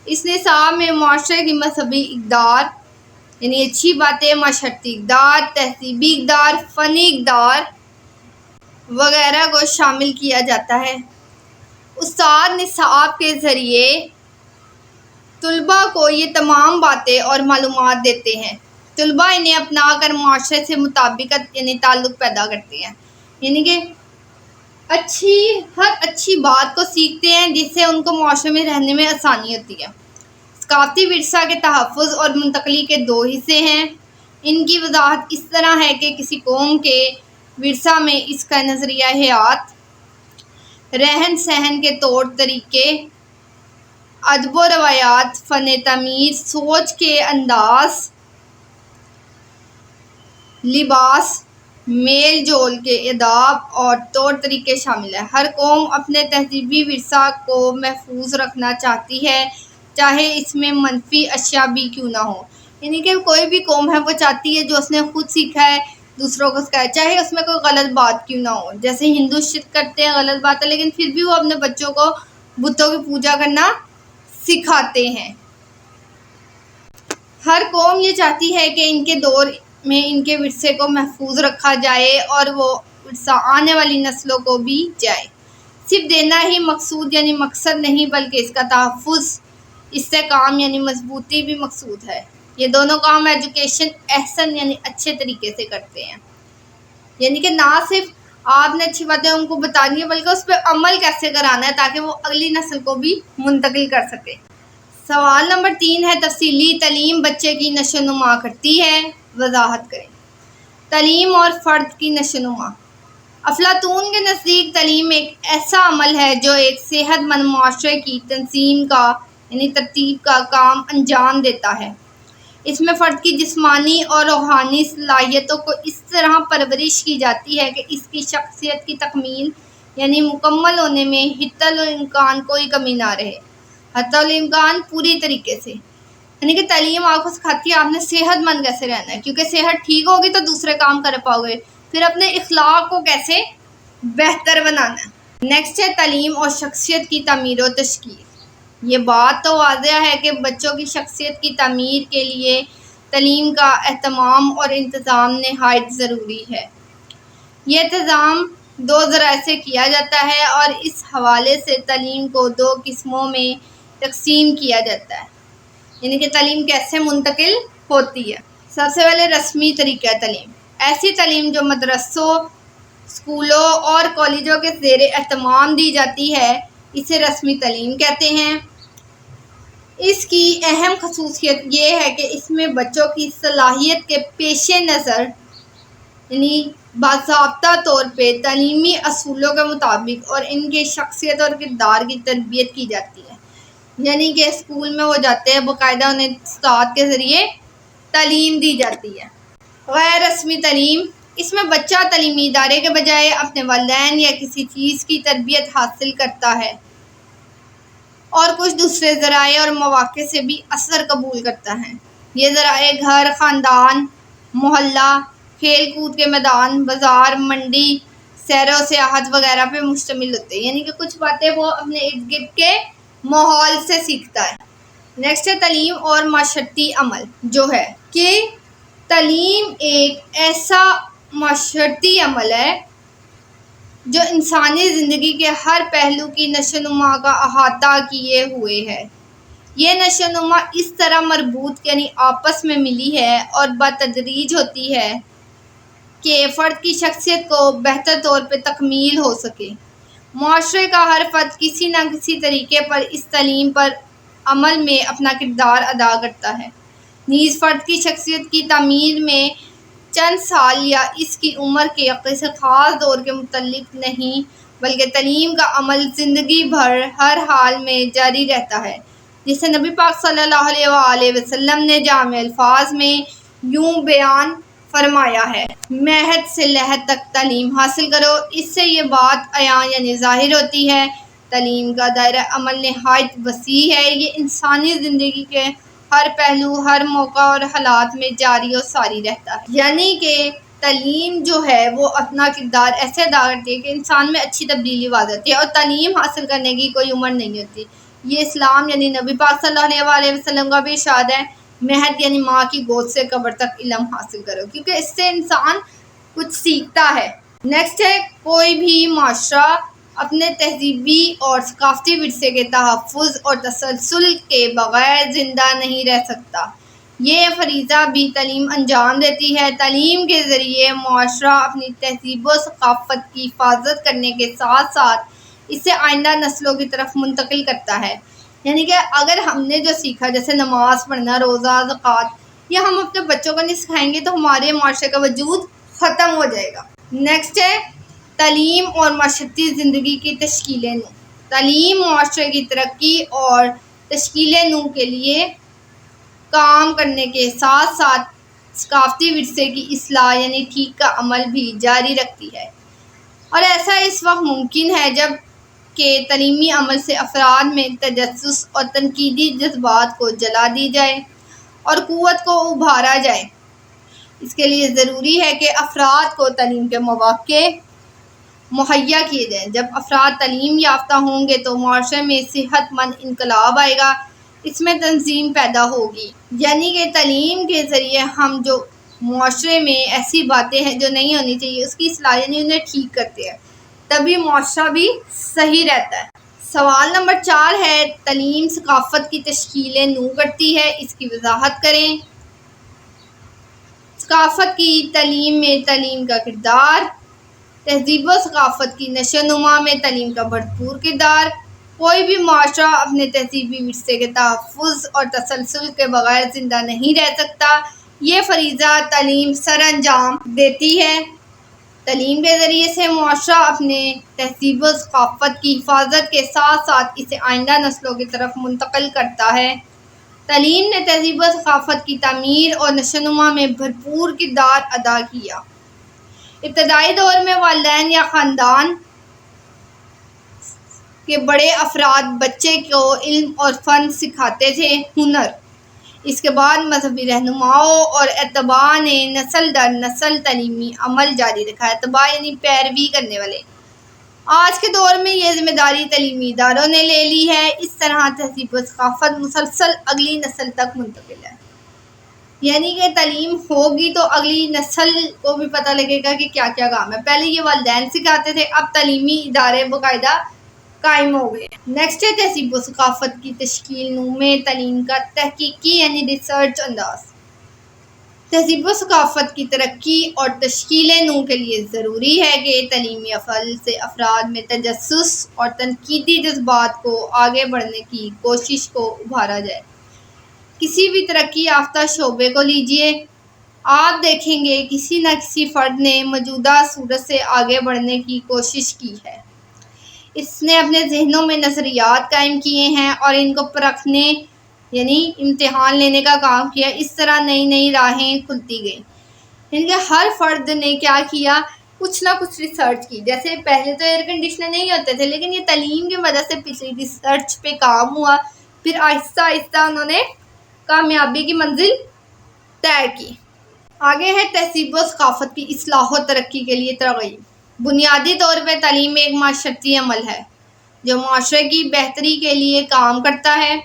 اس نصاب میں معاشرے کی مذہبی اقدار، یعنی اچھی باتیں، معاشرتی اقدار، تہذیبی اقدار، فنی اقدار وغیرہ کو شامل کیا جاتا ہے۔ استاد نصاب کے ذریعے طلباء کو یہ تمام باتیں اور معلومات دیتے ہیں۔ طلباء انہیں اپنا کر معاشرے سے مطابقت یعنی تعلق پیدا کرتے ہیں، یعنی کہ ہر اچھی بات کو سیکھتے ہیں جس سے ان کو معاشرے میں رہنے میں آسانی ہوتی ہے۔ ثقافتی ورثہ کے تحفظ اور منتقلی کے 2 حصے ہیں۔ ان کی وضاحت اس طرح ہے کہ کسی قوم کے ورثہ میں اس کا نظریہ حیات، رہن سہن کے طور طریقے، ادب و روایات، فن تعمیر، سوچ کے انداز، لباس، میل جول کے آداب اور طور طریقے شامل ہیں۔ ہر قوم اپنے تہذیبی ورثہ کو محفوظ رکھنا چاہتی ہے، چاہے اس میں منفی اشیاء بھی کیوں نہ ہو۔ یعنی کہ کوئی بھی قوم ہے وہ چاہتی ہے جو اس نے خود سیکھا ہے دوسروں کو سکھائے، چاہے اس میں کوئی غلط بات کیوں نہ ہو۔ جیسے ہندو شرک کرتے ہیں، غلط بات ہے، لیکن پھر بھی وہ اپنے بچوں کو بتوں کی پوجا کرنا سکھاتے ہیں۔ ہر قوم یہ چاہتی ہے کہ ان کے دور میں ان کے ورثے کو محفوظ رکھا جائے اور وہ ورثہ آنے والی نسلوں کو بھی جائے۔ صرف دینا ہی مقصود یعنی مقصد نہیں، بلکہ اس کا تحفظ، استحکام یعنی مضبوطی بھی مقصود ہے۔ یہ دونوں کام ایجوکیشن احسن یعنی اچھے طریقے سے کرتے ہیں، یعنی کہ نہ صرف آپ نے اچھی باتیں ان کو بتانی ہے بلکہ اس پہ عمل کیسے کرانا ہے تاکہ وہ اگلی نسل کو بھی منتقل کر سکے۔ سوال نمبر 3 ہے، تفصیلی تعلیم بچے کی نشو و نما کرتی ہے، وضاحت کریں۔ تعلیم اور فرد کی نشو و نما۔ افلاطون کے نزدیک تعلیم ایک ایسا عمل ہے جو ایک صحت مند معاشرے کی تنظیم کا یعنی ترتیب کا کام انجام دیتا ہے۔ اس میں فرد کی جسمانی اور روحانی صلاحیتوں کو اس طرح پرورش کی جاتی ہے کہ اس کی شخصیت کی تکمیل یعنی مکمل ہونے میں حتی الامکان کوئی کمی نہ رہے، حتی الامکان پوری طریقے سے۔ یعنی کہ تعلیم آپ کو سکھاتی ہے آپ نے صحت مند کیسے رہنا ہے، کیونکہ صحت ٹھیک ہوگی تو دوسرے کام کر پاؤ گے، پھر اپنے اخلاق کو کیسے بہتر بنانا ہے۔ نیکسٹ ہے تعلیم اور شخصیت کی تعمیر و تشکیل۔ یہ بات تو واضح ہے کہ بچوں کی شخصیت کی تعمیر کے لیے تعلیم کا اہتمام اور انتظام نہایت ضروری ہے۔ یہ انتظام دو ذرائع سے کیا جاتا ہے اور اس حوالے سے تعلیم کو دو قسموں میں تقسیم کیا جاتا ہے، یعنی کہ تعلیم کیسے منتقل ہوتی ہے۔ سب سے پہلے رسمی طریقہ تعلیم، ایسی تعلیم جو مدرسوں، اسکولوں اور کالجوں کے زیر اہتمام دی جاتی ہے، اسے رسمی تعلیم کہتے ہیں۔ اس کی اہم خصوصیت یہ ہے کہ اس میں بچوں کی صلاحیت کے پیش نظر یعنی باضابطہ طور پہ تعلیمی اصولوں کے مطابق اور ان کی شخصیت اور کردار کی تربیت کی جاتی ہے، یعنی کہ اسکول میں وہ جاتے ہیں، باقاعدہ انہیں استاد کے ذریعے تعلیم دی جاتی ہے۔ غیر رسمی تعلیم، اس میں بچہ تعلیمی ادارے کے بجائے اپنے والدین یا کسی چیز کی تربیت حاصل کرتا ہے اور کچھ دوسرے ذرائع اور مواقع سے بھی اثر قبول کرتا ہے۔ یہ ذرائع گھر، خاندان، محلہ، کھیل کود کے میدان، بازار، منڈی، سیر و سیاحت وغیرہ پہ مشتمل ہوتے ہیں، یعنی کہ کچھ باتیں وہ اپنے ارد گرد کے ماحول سے سیکھتا ہے۔ نیکسٹ ہے تعلیم اور معاشرتی عمل، جو ہے کہ تعلیم ایک ایسا معاشرتی عمل ہے جو انسانی زندگی کے ہر پہلو کی نشوونما کا احاطہ کیے ہوئے ہے۔ یہ نشوونما اس طرح مربوط یعنی آپس میں ملی ہے اور بتدریج ہوتی ہے کہ فرد کی شخصیت کو بہتر طور پہ تکمیل ہو سکے۔ معاشرے کا ہر فرد کسی نہ کسی طریقے پر اس تعلیم پر عمل میں اپنا کردار ادا کرتا ہے، نیز فرد کی شخصیت کی تعمیر میں چند سال یا اس کی عمر کے کسی خاص دور کے متعلق نہیں، بلکہ تعلیم کا عمل زندگی بھر ہر حال میں جاری رہتا ہے، جسے نبی پاک صلی اللہ علیہ وآلہ وسلم نے جامع الفاظ میں یوں بیان فرمایا ہے: مہد سے لحد تک تعلیم حاصل کرو۔ اس سے یہ بات عیاں یعنی ظاہر ہوتی ہے، تعلیم کا دائرہ عمل نہایت وسیع ہے، یہ انسانی زندگی کے ہر پہلو، ہر موقع اور حالات میں جاری و ساری رہتا ہے، یعنی کہ تعلیم جو ہے وہ اپنا کردار ایسے ادا کرتی ہے کہ انسان میں اچھی تبدیلی لا جاتی ہے، اور تعلیم حاصل کرنے کی کوئی عمر نہیں ہوتی۔ یہ اسلام یعنی نبی پاک صلی اللہ علیہ وآلہ وسلم کا بھی ارشاد ہے، مہد یعنی ماں کی گود سے قبر تک علم حاصل کرو، کیونکہ اس سے انسان کچھ سیکھتا ہے۔ نیکسٹ ہے کوئی بھی معاشرہ اپنے تہذیبی اور ثقافتی ورثے کے تحفظ اور تسلسل کے بغیر زندہ نہیں رہ سکتا۔ یہ فریضہ بھی تعلیم انجام دیتی ہے۔ تعلیم کے ذریعے معاشرہ اپنی تہذیب و ثقافت کی حفاظت کرنے کے ساتھ ساتھ اسے آئندہ نسلوں کی طرف منتقل کرتا ہے، یعنی کہ اگر ہم نے جو سیکھا جیسے نماز پڑھنا، روزہ، زکوٰۃ، یہ ہم اپنے بچوں کو نہیں سکھائیں گے تو ہمارے معاشرے کا وجود ختم ہو جائے گا۔ نیکسٹ ہے تعلیم اور معاشرتی زندگی کی تشکیل نو۔ تعلیم معاشرے کی ترقی اور تشکیل نو کے لیے کام کرنے کے ساتھ ساتھ ثقافتی ورثے کی اصلاح یعنی ٹھیک کا عمل بھی جاری رکھتی ہے، اور ایسا اس وقت ممکن ہے جب کہ تعلیمی عمل سے افراد میں تجسس اور تنقیدی جذبات کو جلا دی جائے اور قوت کو ابھارا جائے۔ اس کے لیے ضروری ہے کہ افراد کو تعلیم کے مواقع مہیا کیے جائیں۔ جب افراد تعلیم یافتہ ہوں گے تو معاشرے میں صحت مند انقلاب آئے گا، اس میں تنظیم پیدا ہوگی، یعنی کہ تعلیم کے ذریعے ہم جو معاشرے میں ایسی باتیں ہیں جو نہیں ہونی چاہیے اس کی اصلاح یعنی انہیں ٹھیک کرتے ہیں، تبھی معاشرہ بھی صحیح رہتا ہے۔ سوال نمبر 4 ہے، تعلیم ثقافت کی تشکیل نو کرتی ہے، اس کی وضاحت کریں۔ ثقافت کی تعلیم میں تعلیم کا کردار، تہذیب و ثقافت کی نشو نما میں تعلیم کا بھرپور کردار۔ کوئی بھی معاشرہ اپنے تہذیبی ورثے کے تحفظ اور تسلسل کے بغیر زندہ نہیں رہ سکتا، یہ فریضہ تعلیم سر انجام دیتی ہے۔ تعلیم کے ذریعے سے معاشرہ اپنے تہذیب و ثقافت کی حفاظت کے ساتھ ساتھ اسے آئندہ نسلوں کی طرف منتقل کرتا ہے۔ تعلیم نے تہذیب و ثقافت کی تعمیر اور نشوونما میں بھرپور کردار ادا کیا۔ ابتدائی دور میں والدین یا خاندان کے بڑے افراد بچے کو علم اور فن سکھاتے تھے، ہنر۔ اس کے بعد مذہبی رہنماؤں اور اتباع نے نسل در نسل تعلیمی عمل جاری رکھا۔ اتباع یعنی پیروی کرنے والے۔ آج کے دور میں یہ ذمہ داری تعلیمی اداروں نے لے لی ہے، اس طرح تہذیب و ثقافت مسلسل اگلی نسل تک منتقل ہے۔ یعنی کہ تعلیم ہوگی تو اگلی نسل کو بھی پتہ لگے گا کہ کیا کیا کام ہے. پہلے یہ والدین سکھاتے تھے، اب تعلیمی ادارے باقاعدہ قائم ہو گئے. نیکسٹ ہے تہذیب و ثقافت کی تشکیل. میں تعلیم کا تحقیقی یعنی ریسرچ انداز. تہذیب و ثقافت کی ترقی اور تشکیل نو کے لیے ضروری ہے کہ تعلیمی عمل سے افراد میں تجسس اور تنقیدی جذبات کو آگے بڑھنے کی کوشش کو ابھارا جائے. کسی بھی ترقی یافتہ شعبے کو لیجیے، آپ دیکھیں گے کسی نہ کسی فرد نے موجودہ صورت سے آگے بڑھنے کی کوشش کی ہے. اس نے اپنے ذہنوں میں نظریات قائم کیے ہیں اور ان کو پرکھنے یعنی امتحان لینے کا کام کیا. اس طرح نئی نئی راہیں کھلتی گئیں. یعنی کہ ہر فرد نے کیا کیا، کچھ نہ کچھ ریسرچ کی. جیسے پہلے تو ایئر کنڈیشنر نہیں ہوتے تھے، لیکن یہ تعلیم کی مدد سے پچھلی ریسرچ پہ کام ہوا، پھر آہستہ آہستہ انہوں نے کامیابی کی منزل طے کی. آگے ہے تہذیب و ثقافت کی اصلاح و ترقی کے لیے ترغیب. بنیادی طور پہ تعلیم ایک معاشرتی عمل ہے جو معاشرے کی بہتری کے لیے کام کرتا ہے،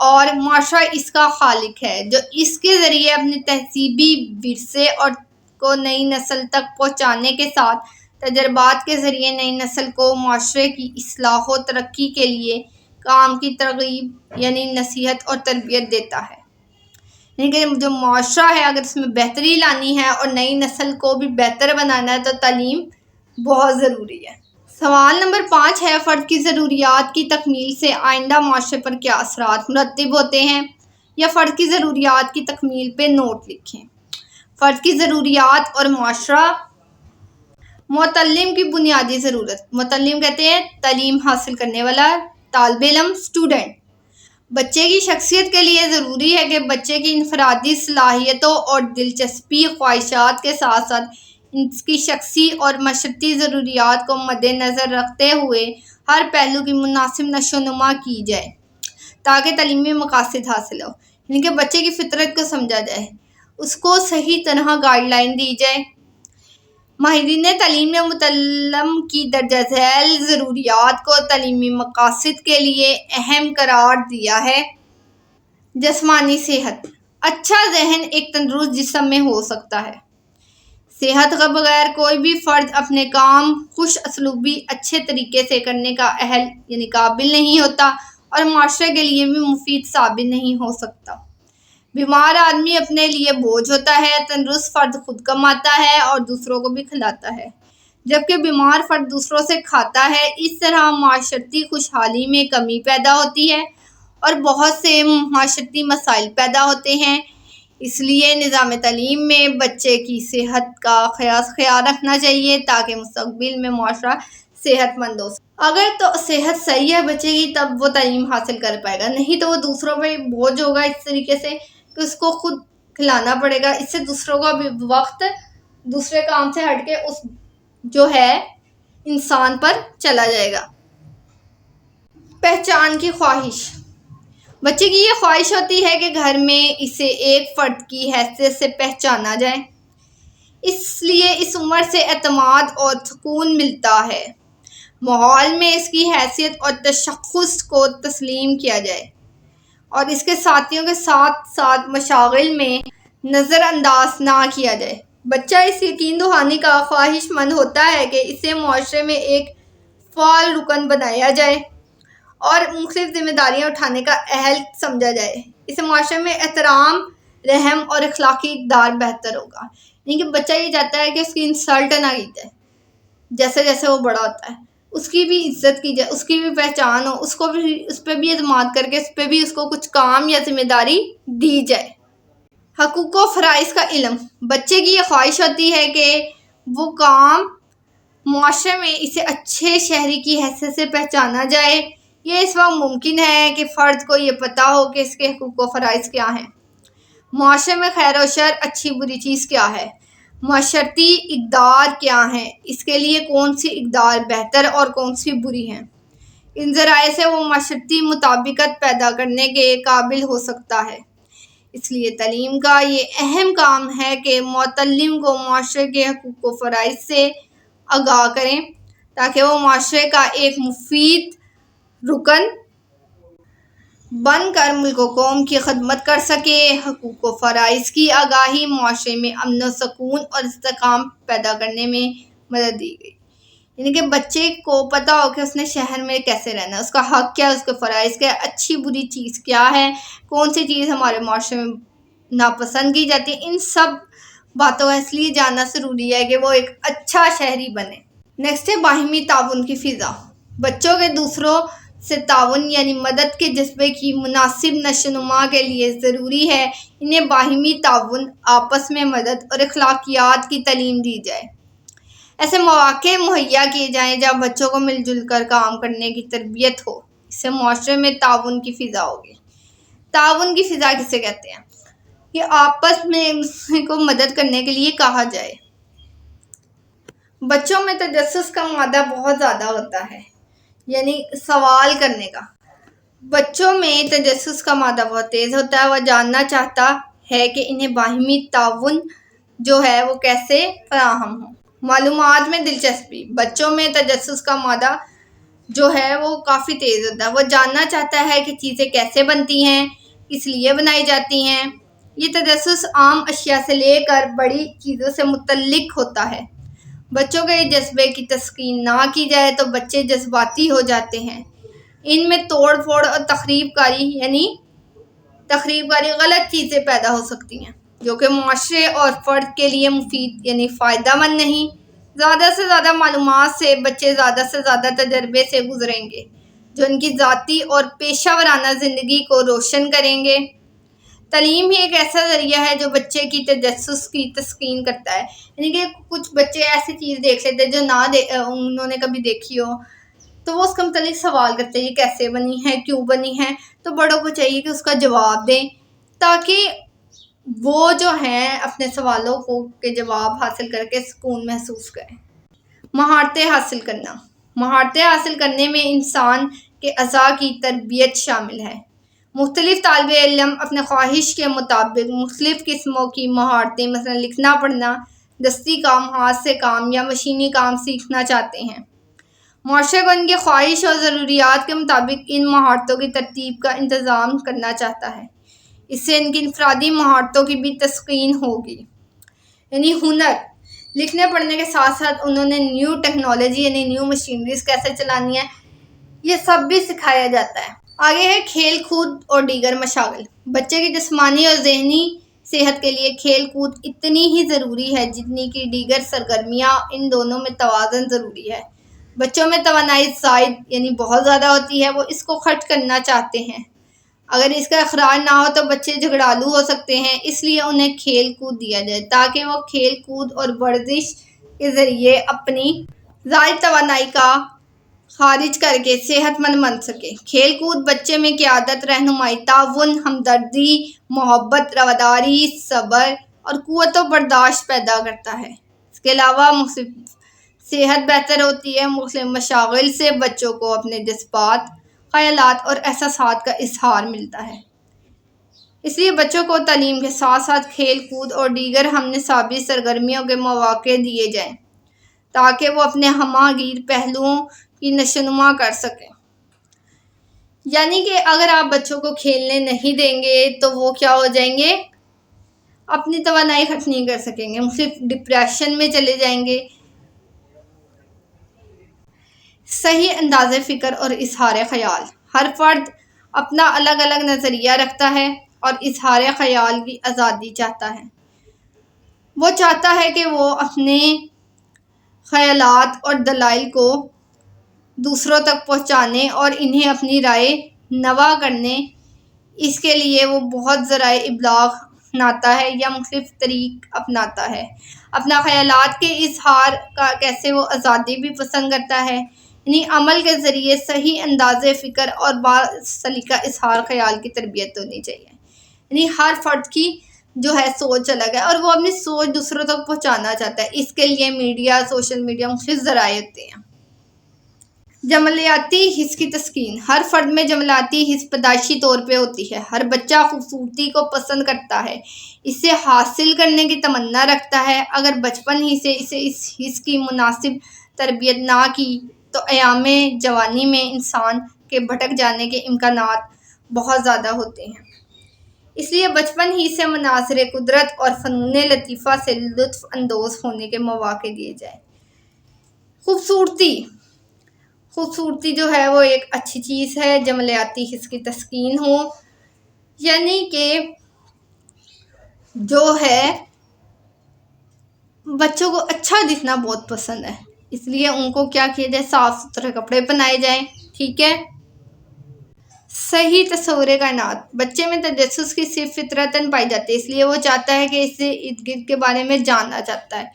اور معاشرہ اس کا خالق ہے جو اس کے ذریعے اپنے تہذیبی ورثے اور کو نئی نسل تک پہنچانے کے ساتھ تجربات کے ذریعے نئی نسل کو معاشرے کی اصلاح و ترقی کے لیے کام کی ترغیب یعنی نصیحت اور تربیت دیتا ہے. یعنی کہ جو معاشرہ ہے، اگر اس میں بہتری لانی ہے اور نئی نسل کو بھی بہتر بنانا ہے تو تعلیم بہت ضروری ہے. سوال نمبر 5 ہے، فرد کی ضروریات کی تکمیل سے آئندہ معاشرے پر کیا اثرات مرتب ہوتے ہیں؟ یا فرد کی ضروریات کی تکمیل پہ نوٹ لکھیں. فرد کی ضروریات اور معاشرہ. متعلم کی بنیادی ضرورت. متعلم کہتے ہیں تعلیم حاصل کرنے والا، طالب علم، اسٹوڈنٹ. بچے کی شخصیت کے لیے ضروری ہے کہ بچے کی انفرادی صلاحیتوں اور دلچسپی خواہشات کے ساتھ ساتھ اس کی شخصی اور معاشرتی ضروریات کو مد نظر رکھتے ہوئے ہر پہلو کی مناسب نشو و نما کی جائے تاکہ تعلیمی مقاصد حاصل ہو. یعنی کہ بچے کی فطرت کو سمجھا جائے، اس کو صحیح طرح گائیڈ لائن دی جائے. ماہرین تعلیم نے متعلم کی درجہ ذیل ضروریات کو تعلیمی مقاصد کے لیے اہم قرار دیا ہے. جسمانی صحت. اچھا ذہن ایک تندرست جسم میں ہو سکتا ہے. صحت کے بغیر کوئی بھی فرد اپنے کام خوش اسلوبی اچھے طریقے سے کرنے کا اہل یعنی قابل نہیں ہوتا اور معاشرے کے لیے بھی مفید ثابت نہیں ہو سکتا. بیمار آدمی اپنے لیے بوجھ ہوتا ہے، تندرست فرد خود کماتا ہے اور دوسروں کو بھی کھلاتا ہے، جبکہ بیمار فرد دوسروں سے کھاتا ہے. اس طرح معاشرتی خوشحالی میں کمی پیدا ہوتی ہے اور بہت سے معاشرتی مسائل پیدا ہوتے ہیں. اس لیے نظام تعلیم میں بچے کی صحت کا خیال رکھنا چاہیے تاکہ مستقبل میں معاشرہ صحت مند ہو. اگر تو صحت صحیح ہے بچے کی تب وہ تعلیم حاصل کر پائے گا، نہیں تو وہ دوسروں پہ بوجھ ہوگا اس طریقے سے کہ اس کو خود کھلانا پڑے گا. اس سے دوسروں کا بھی وقت دوسرے کام سے ہٹ کے اس جو ہے انسان پر چلا جائے گا. پہچان کی خواہش. بچے کی یہ خواہش ہوتی ہے کہ گھر میں اسے ایک فرد کی حیثیت سے پہچانا جائے، اس لیے اس عمر سے اعتماد اور سکون ملتا ہے. ماحول میں اس کی حیثیت اور تشخص کو تسلیم کیا جائے اور اس کے ساتھیوں کے ساتھ ساتھ مشاغل میں نظر انداز نہ کیا جائے. بچہ اس یقین دہانی کا خواہش مند ہوتا ہے کہ اسے معاشرے میں ایک فعال رکن بنایا جائے اور مختلف ذمہ داریاں اٹھانے کا اہل سمجھا جائے. اسے معاشرے میں احترام، رحم اور اخلاقی اقدار بہتر ہوگا. یعنی کہ بچہ یہ چاہتا ہے کہ اس کی انسلٹ نہ کی جائے، جیسے جیسے وہ بڑا ہوتا ہے اس کی بھی عزت کی جائے، اس کی بھی پہچان ہو، اس پہ بھی اعتماد کر کے اس پہ بھی اس کو کچھ کام یا ذمہ داری دی جائے. حقوق و فرائض کا علم. بچے کی یہ خواہش ہوتی ہے کہ وہ کام معاشرے میں اسے اچھے شہری کی حیثیت سے پہچانا جائے. یہ اس وقت ممکن ہے کہ فرد کو یہ پتہ ہو کہ اس کے حقوق و فرائض کیا ہیں، معاشرے میں خیر و شر، اچھی بری چیز کیا ہے، معاشرتی اقدار کیا ہیں، اس کے لیے کون سی اقدار بہتر اور کون سی بری ہیں. ان ذرائع سے وہ معاشرتی مطابقت پیدا کرنے کے قابل ہو سکتا ہے. اس لیے تعلیم کا یہ اہم کام ہے کہ متعلم کو معاشرے کے حقوق و فرائض سے آگاہ کریں تاکہ وہ معاشرے کا ایک مفید رکن بن کر ملک و قوم کی خدمت کر سکے۔ حقوق و فرائض کی آگاہی، معاشرے میں امن و سکون اور استحکام پیدا کرنے میں مدد دی گئی۔ یعنی کہ بچے کو پتا ہو کہ اس نے شہر میں کیسے رہنا ہے، اس کا حق کیا ہے، اس کے فرائض کیا ہے، اچھی بری چیز کیا ہے، کون سی چیز ہمارے معاشرے میں ناپسند کی جاتی ہے، ان سب باتوں کا اس لیے جاننا ضروری ہے کہ وہ ایک اچھا شہری بنے۔ نیکسٹ ہے باہمی تعاون کی فضا۔ بچوں کے دوسروں سے تعاون یعنی مدد کے جذبے کی مناسب نشوونما کے لیے ضروری ہے انہیں باہمی تعاون، آپس میں مدد اور اخلاقیات کی تعلیم دی جائے۔ ایسے مواقع مہیا کیے جائیں جہاں بچوں کو مل جل کر کام کرنے کی تربیت ہو، اس سے معاشرے میں تعاون کی فضا ہوگی۔ تعاون کی فضا کسے کہتے ہیں؟ کہ آپس میں ایک دوسرے کو مدد کرنے کے لیے کہا جائے۔ بچوں میں تجسس کا مادہ بہت زیادہ ہوتا ہے، یعنی سوال کرنے کا۔ بچوں میں تجسس کا مادہ بہت تیز ہوتا ہے، وہ جاننا چاہتا ہے کہ انہیں باہمی تعاون جو ہے وہ کیسے فراہم ہو۔ معلومات میں دلچسپی، بچوں میں تجسس کا مادہ جو ہے وہ کافی تیز ہوتا ہے، وہ جاننا چاہتا ہے کہ چیزیں کیسے بنتی ہیں، اس لیے بنائی جاتی ہیں۔ یہ تجسس عام اشیاء سے لے کر بڑی چیزوں سے متعلق ہوتا ہے۔ بچوں کے جذبے کی تسکین نہ کی جائے تو بچے جذباتی ہو جاتے ہیں۔ ان میں توڑ پھوڑ اور تخریب کاری غلط چیزیں پیدا ہو سکتی ہیں جو کہ معاشرے اور فرد کے لیے مفید یعنی فائدہ مند نہیں۔ زیادہ سے زیادہ معلومات سے بچے زیادہ سے زیادہ تجربے سے گزریں گے جو ان کی ذاتی اور پیشہ ورانہ زندگی کو روشن کریں گے۔ تعلیم ہی ایک ایسا ذریعہ ہے جو بچے کی تجسس کی تسکین کرتا ہے، یعنی کہ کچھ بچے ایسی چیز دیکھ لیتے ہیں جو انہوں نے کبھی دیکھی ہو، تو وہ اس کا متعلق سوال کرتے ہیں یہ کیسے بنی ہے، کیوں بنی ہے، تو بڑوں کو چاہیے کہ اس کا جواب دیں تاکہ وہ جو ہیں اپنے سوالوں کے جواب حاصل کر کے سکون محسوس کریں۔ مہارتیں حاصل کرنا، مہارتیں حاصل کرنے میں انسان کے اعضاء کی تربیت شامل ہے۔ مختلف طالب علم اپنے خواہش کے مطابق مختلف قسموں کی مہارتیں مثلا لکھنا پڑھنا، دستی کام، ہاتھ سے کام یا مشینی کام سیکھنا چاہتے ہیں۔ معاشرے کو ان کی خواہش اور ضروریات کے مطابق ان مہارتوں کی ترتیب کا انتظام کرنا چاہتا ہے۔ اس سے ان کی انفرادی مہارتوں کی بھی تسکین ہوگی۔ یعنی ہنر، لکھنے پڑھنے کے ساتھ ساتھ انہوں نے نیو ٹیکنالوجی یعنی نیو مشینریز کیسے چلانی ہے، یہ سب بھی سکھایا جاتا ہے۔ آگے ہے کھیل کود اور دیگر مشاغل۔ بچے کی جسمانی اور ذہنی صحت کے لیے کھیل کود اتنی ہی ضروری ہے جتنی کہ دیگر سرگرمیاں، ان دونوں میں توازن ضروری ہے۔ بچوں میں توانائی زائد یعنی بہت زیادہ ہوتی ہے، وہ اس کو خرچ کرنا چاہتے ہیں۔ اگر اس کا اخراج نہ ہو تو بچے جھگڑالو ہو سکتے ہیں، اس لیے انہیں کھیل کود دیا جائے تاکہ وہ کھیل کود اور ورزش کے ذریعے اپنی زائد توانائی کا خارج کر کے صحت مند بن سکے۔ کھیل کود بچے میں قیادت، رہنمائی، تعاون، ہمدردی، محبت، رواداری، صبر اور قوت و برداشت پیدا کرتا ہے۔ اس کے علاوہ صحت بہتر ہوتی ہے۔ مختلف مشاغل سے بچوں کو اپنے جذبات، خیالات اور احساسات کا اظہار ملتا ہے۔ اس لیے بچوں کو تعلیم کے ساتھ ساتھ کھیل کود اور دیگر ہم نصابی سرگرمیوں کے مواقع دیے جائیں تاکہ وہ اپنے ہمہ گیر پہلوؤں کی نشوونما کر سکیں۔ یعنی کہ اگر آپ بچوں کو کھیلنے نہیں دیں گے تو وہ کیا ہو جائیں گے، اپنی توانائی خرچ نہیں کر سکیں گے، صرف ڈپریشن میں چلے جائیں گے۔ صحیح انداز فکر اور اظہار خیال، ہر فرد اپنا الگ الگ نظریہ رکھتا ہے اور اظہار خیال کی آزادی چاہتا ہے۔ وہ چاہتا ہے کہ وہ اپنے خیالات اور دلائل کو دوسروں تک پہنچانے اور انہیں اپنی رائے نوا کرنے، اس کے لیے وہ بہت ذرائع ابلاغ اپناتا ہے یا مختلف طریق اپناتا ہے۔ اپنا خیالات کے اظہار کا کیسے وہ آزادی بھی پسند کرتا ہے، یعنی عمل کے ذریعے صحیح انداز فکر اور باصلیقہ اظہار خیال کی تربیت ہونی چاہیے۔ یعنی ہر فرد کی جو ہے سوچ الگ ہے اور وہ اپنی سوچ دوسروں تک پہنچانا چاہتا ہے، اس کے لیے میڈیا، سوشل میڈیا مختلف ذرائع ہوتے ہیں۔ جمالیاتی حس کی تسکین، ہر فرد میں جمالیاتی حس پیدائشی طور پہ ہوتی ہے۔ ہر بچہ خوبصورتی کو پسند کرتا ہے، اسے حاصل کرنے کی تمنا رکھتا ہے۔ اگر بچپن ہی سے اسے اس حس کی مناسب تربیت نہ کی تو ایام جوانی میں انسان کے بھٹک جانے کے امکانات بہت زیادہ ہوتے ہیں، اس لیے بچپن ہی سے مناظر قدرت اور فنون لطیفہ سے لطف اندوز ہونے کے مواقع دیے جائیں۔ خوبصورتی جو ہے وہ ایک اچھی چیز ہے، جمالیاتی حس کی تسکین ہو، یعنی کہ جو ہے بچوں کو اچھا دکھنا بہت پسند ہے، اس لیے ان کو کیا کیا جائے، صاف ستھرے کپڑے پہنائے جائیں، ٹھیک ہے۔ صحیح تصور کائنات، بچے میں تجسس کی صرف فطرتاً پائی جاتی ہے، اس لیے وہ چاہتا ہے کہ اس سے ارد گرد کے بارے میں جاننا چاہتا ہے،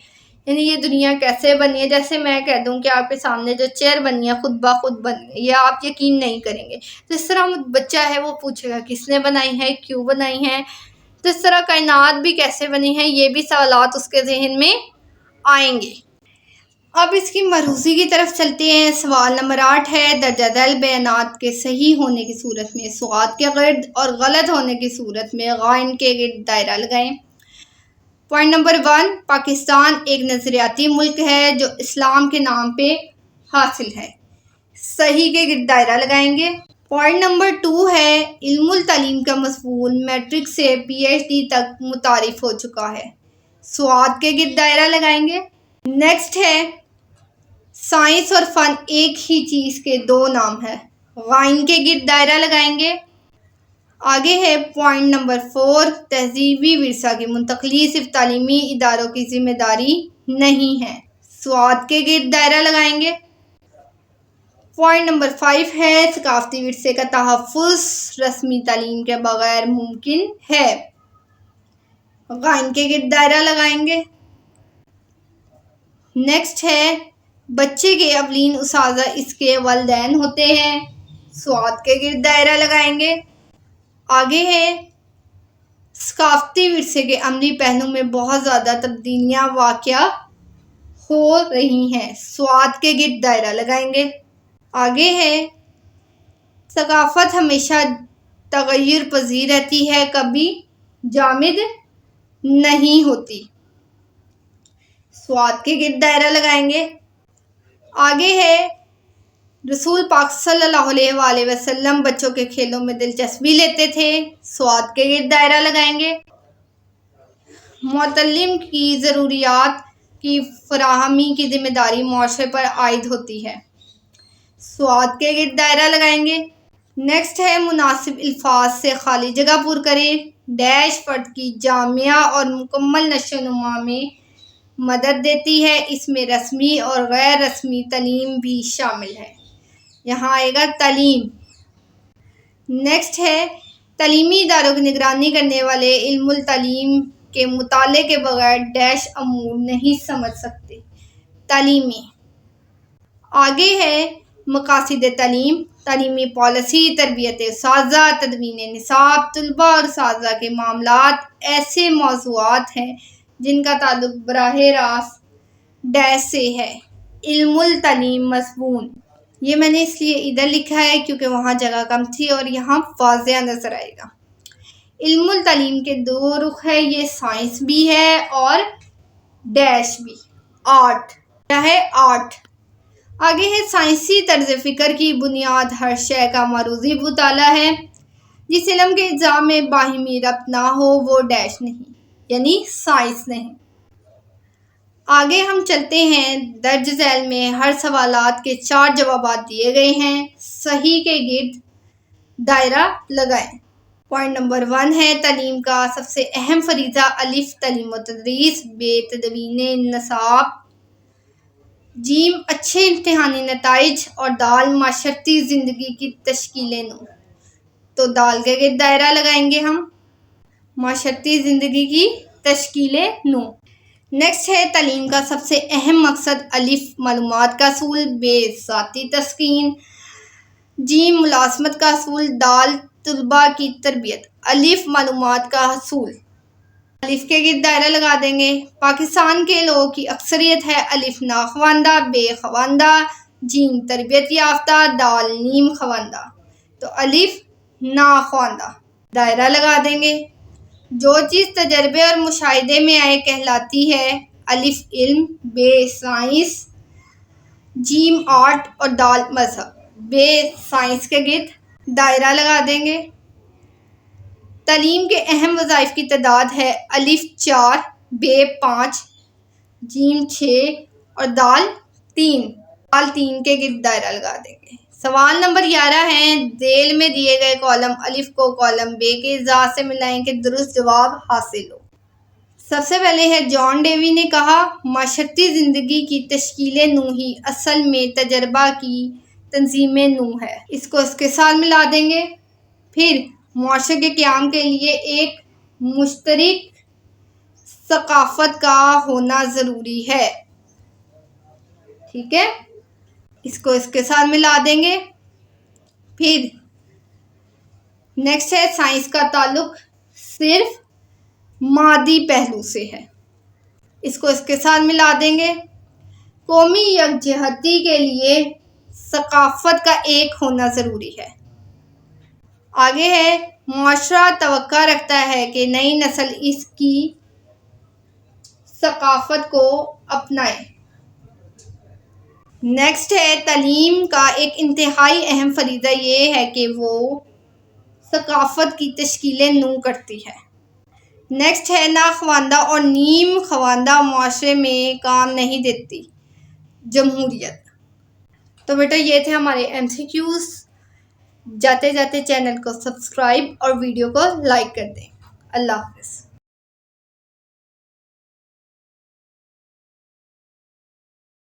یعنی یہ دنیا کیسے بنی ہے۔ جیسے میں کہہ دوں کہ آپ کے سامنے جو چیئر بنی ہے خود بخود بن گئی، یہ آپ یقین نہیں کریں گے، تو اس طرح بچہ ہے وہ پوچھے گا کس نے بنائی ہے، کیوں بنائی ہے، تو اس طرح کائنات بھی کیسے بنی ہے، یہ بھی سوالات اس کے ذہن میں آئیں گے۔ اب اس کی مروزی کی طرف چلتے ہیں۔ سوال نمبر 8 ہے، درجہ ذیل بیانات کے صحیح ہونے کی صورت میں سوات کے گرد اور غلط ہونے کی صورت میں غائن کے گرد دائرہ لگائیں۔ پوائنٹ نمبر 1، پاکستان ایک نظریاتی ملک ہے جو اسلام کے نام پہ حاصل ہے، صحیح کے گرد دائرہ لگائیں گے۔ پوائنٹ نمبر 2 ہے، علم التعلیم کا مضمون میٹرک سے PhD تک متعارف ہو چکا ہے، سوات کے گرد دائرہ لگائیں گے۔ نیکسٹ ہے، سائنس اور فن ایک ہی چیز کے دو نام ہیں، غائن کے گرد دائرہ لگائیں گے۔ آگے ہے پوائنٹ نمبر 4، تہذیبی ورثہ کی منتقلی صرف تعلیمی اداروں کی ذمہ داری نہیں ہے، سوات کے گرد دائرہ لگائیں گے۔ پوائنٹ نمبر 5 ہے، ثقافتی ورثے کا تحفظ رسمی تعلیم کے بغیر ممکن ہے، غائن کے گرد دائرہ لگائیں گے۔ نیکسٹ ہے، بچے کے اولین اساتذہ اس کے والدین ہوتے ہیں، سوات کے گرد دائرہ لگائیں گے۔ آگے ہے، ثقافتی ورثے کے عملی پہلو میں بہت زیادہ تبدیلیاں واقع ہو رہی ہیں، سوات کے گرد دائرہ لگائیں گے۔ آگے ہے، ثقافت ہمیشہ تغیر پذیر رہتی ہے، کبھی جامد نہیں ہوتی، سوات کے گرد دائرہ لگائیں گے۔ آگے ہے، رسول پاک صلی اللہ علیہ وآلہ وسلم بچوں کے کھیلوں میں دلچسپی لیتے تھے، سوات کے گرد دائرہ لگائیں گے۔ معلم کی ضروریات کی فراہمی کی ذمہ داری معاشرے پر عائد ہوتی ہے، سوات کے گرد دائرہ لگائیں گے۔ نیکسٹ ہے، مناسب الفاظ سے خالی جگہ پر کریں، ڈیش فرد کی جامعہ اور مکمل نشو و نما میں مدد دیتی ہے، اس میں رسمی اور غیر رسمی تعلیم بھی شامل ہے، یہاں آئے گا تعلیم۔ نیکسٹ ہے، تعلیمی اداروں کی نگرانی کرنے والے علم التعلیم کے مطالعے کے بغیر ڈیش امور نہیں سمجھ سکتے، تعلیمی۔ آگے ہے، مقاصد تعلیم، تعلیمی پالیسی، تربیت اساتذہ، تدوین نصاب، طلباء اور اساتذہ کے معاملات ایسے موضوعات ہیں جن کا تعلق براہ راست ڈیش سے ہے، علم التعلیم مضمون۔ یہ میں نے اس لیے ادھر لکھا ہے کیونکہ وہاں جگہ کم تھی اور یہاں واضح نظر آئے گا۔ علم التعلیم کے دو رخ ہے، یہ سائنس بھی ہے اور ڈیش بھی، آرٹ، کیا ہے، آرٹ۔ آگے ہے، سائنسی طرز فکر کی بنیاد ہر شے کا معروضی مطالعہ ہے، جس علم کے اجزاء میں باہمی ربط نہ ہو وہ ڈیش نہیں، یعنی سائنس نہیں۔ آگے ہم چلتے ہیں، درج ذیل میں ہر سوالات کے 4 جوابات دیے گئے ہیں، صحیح کے گرد دائرہ لگائیں۔ پوائنٹ نمبر 1 ہے، تعلیم کا سب سے اہم فریضہ الف تعلیم و تدریس، ب تدوین نصاب، جیم اچھے امتحانی نتائج اور دال معاشرتی زندگی کی تشکیل نو، تو دال کے گرد دائرہ لگائیں گے ہم، معاشرتی زندگی کی تشکیل نو۔ نیکسٹ ہے، تعلیم کا سب سے اہم مقصد الف معلومات کا حصول، ب ذاتی تسکین، جیم ملازمت کا حصول، دال طلباء کی تربیت۔ الف معلومات کا حصول، الف کے گرد دائرہ لگا دیں گے۔ پاکستان کے لوگوں کی اکثریت ہے، الف ناخواندہ، ب خواندہ، جیم تربیت یافتہ، دال نیم خواندہ، تو الف ناخواندہ، دائرہ لگا دیں گے۔ جو چیز تجربے اور مشاہدے میں آئے کہلاتی ہے، الف علم، ب سائنس، جیم آرٹ اور دال مذہب، ب سائنس کے گرد دائرہ لگا دیں گے۔ تعلیم کے اہم وظائف کی تعداد ہے الف 4، ب 5، جیم 6 اور دال 3۔ دال 3 کے گرد دائرہ لگا دیں گے۔ سوال نمبر 11 ہے، ذیل میں دیے گئے کالم الف کو کالم ب کے اجزاء سے ملائیں کہ درست جواب حاصل ہو۔ سب سے پہلے ہے جان ڈیوی نے کہا معاشرتی زندگی کی تشکیل نو ہی اصل میں تجربہ کی تنظیم نو ہے۔ اس کو اس کے ساتھ ملا دیں گے۔ پھر معاشرے کے قیام کے لیے ایک مشترک ثقافت کا ہونا ضروری ہے۔ ٹھیک ہے، اس کو اس کے ساتھ ملا دیں گے۔ پھر نیکسٹ ہے سائنس کا تعلق صرف مادی پہلو سے ہے۔ اس کو اس کے ساتھ ملا دیں گے۔ قومی یکجہتی کے لیے ثقافت کا ایک ہونا ضروری ہے۔ آگے ہے معاشرہ توقع رکھتا ہے کہ نئی نسل اس کی ثقافت کو اپنائے۔ نیکسٹ ہے تعلیم کا ایک انتہائی اہم فریضہ یہ ہے کہ وہ ثقافت کی تشکیل نو کرتی ہے۔ نیکسٹ ہے ناخواندہ اور نیم خواندہ معاشرے میں کام نہیں دیتی جمہوریت۔ تو بیٹا یہ تھے ہمارے MCQs۔ جاتے جاتے چینل کو سبسکرائب اور ویڈیو کو لائک کر دیں۔ اللہ حافظ۔